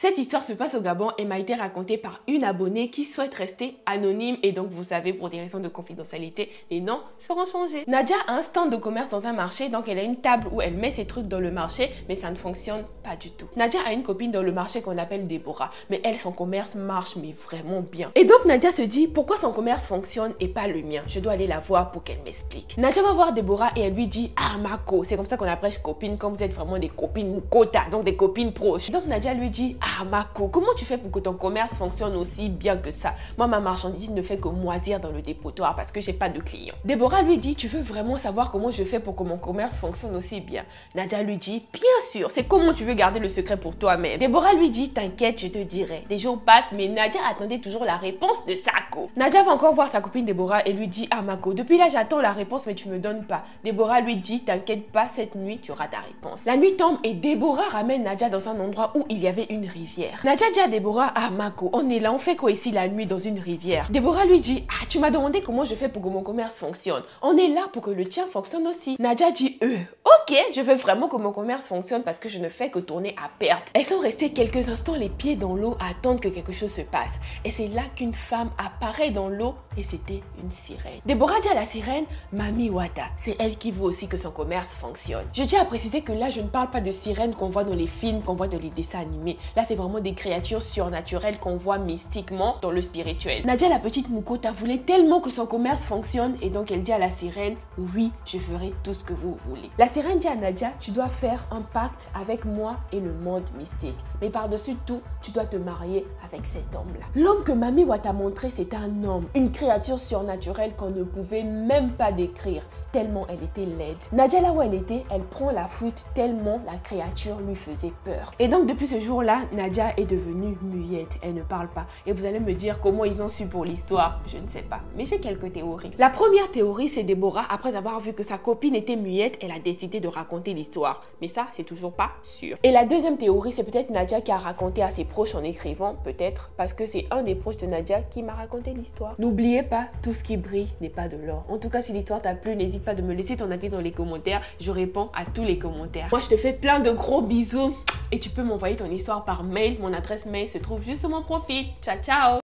Cette histoire se passe au Gabon et m'a été racontée par une abonnée qui souhaite rester anonyme et donc vous savez, pour des raisons de confidentialité, les noms seront changés. Nadia a un stand de commerce dans un marché, donc elle a une table où elle met ses trucs dans le marché, mais ça ne fonctionne pas du tout. Nadia a une copine dans le marché qu'on appelle Déborah, mais elle, son commerce marche mais vraiment bien. Et donc Nadia se dit, pourquoi son commerce fonctionne et pas le mien? Je dois aller la voir pour qu'elle m'explique. Nadia va voir Déborah et elle lui dit, ah Mako, c'est comme ça qu'on appelle copine quand vous êtes vraiment des copines Mukota, donc des copines proches. Donc Nadia lui dit, ah Mako, comment tu fais pour que ton commerce fonctionne aussi bien que ça? Moi, ma marchandise ne fait que moisir dans le dépotoir parce que j'ai pas de clients. Déborah lui dit, tu veux vraiment savoir comment je fais pour que mon commerce fonctionne aussi bien? Nadia lui dit, bien sûr, c'est comment tu veux garder le secret pour toi-même. Déborah lui dit, t'inquiète, je te dirai. Des jours passent, mais Nadia attendait toujours la réponse de Sako. Nadia va encore voir sa copine Déborah et lui dit, ah Mako, depuis là j'attends la réponse mais tu me donnes pas. Déborah lui dit, t'inquiète pas, cette nuit tu auras ta réponse. La nuit tombe et Déborah ramène Nadia dans un endroit où il y avait une rivière. Nadia dit à Déborah, ah Mako, on est là, on fait quoi ici la nuit dans une rivière? Déborah lui dit, ah tu m'as demandé comment je fais pour que mon commerce fonctionne. On est là pour que le tien fonctionne aussi. Nadia dit, ok, je veux vraiment que mon commerce fonctionne parce que je ne fais que tourner à perte. Elles sont restées quelques instants les pieds dans l'eau à attendre que quelque chose se passe. Et c'est là qu'une femme apparaît dans l'eau et c'était une sirène. Déborah dit à la sirène, Mami Wata, c'est elle qui veut aussi que son commerce fonctionne. Je tiens à préciser que là, je ne parle pas de sirènes qu'on voit dans les films, qu'on voit dans les dessins animés. Là, c'est vraiment des créatures surnaturelles qu'on voit mystiquement dans le spirituel. Nadia, la petite Mukota, voulait tellement que son commerce fonctionne et donc elle dit à la sirène, oui, je ferai tout ce que vous voulez. La sirène dit à Nadia, tu dois faire un pacte avec moi et le monde mystique. Mais par-dessus tout, tu dois te marier avec cet homme-là. L'homme que Mami Wata montré, c'est un homme, une créature surnaturelle qu'on ne pouvait même pas décrire, tellement elle était laide. Nadia, là où elle était, elle prend la fuite tellement la créature lui faisait peur. Et donc depuis ce jour-là, Nadia est devenue muette, elle ne parle pas. Et vous allez me dire comment ils ont su pour l'histoire, je ne sais pas, mais j'ai quelques théories. La première théorie, c'est Déborah, après avoir vu que sa copine était muette, elle a décidé de raconter l'histoire. Mais ça, c'est toujours pas sûr. Et la deuxième théorie, c'est peut-être Nadia qui a raconté à ses proches en écrivant, peut-être, parce que c'est un des proches de Nadia qui m'a raconté l'histoire. N'oubliez pas, tout ce qui brille n'est pas de l'or. En tout cas, si l'histoire t'a plu, n'hésite pas de me laisser ton avis dans les commentaires. Je réponds à tous les commentaires. Moi, je te fais plein de gros bisous et tu peux m'envoyer ton histoire par mail. Mon adresse mail se trouve juste sur mon profil. Ciao, ciao!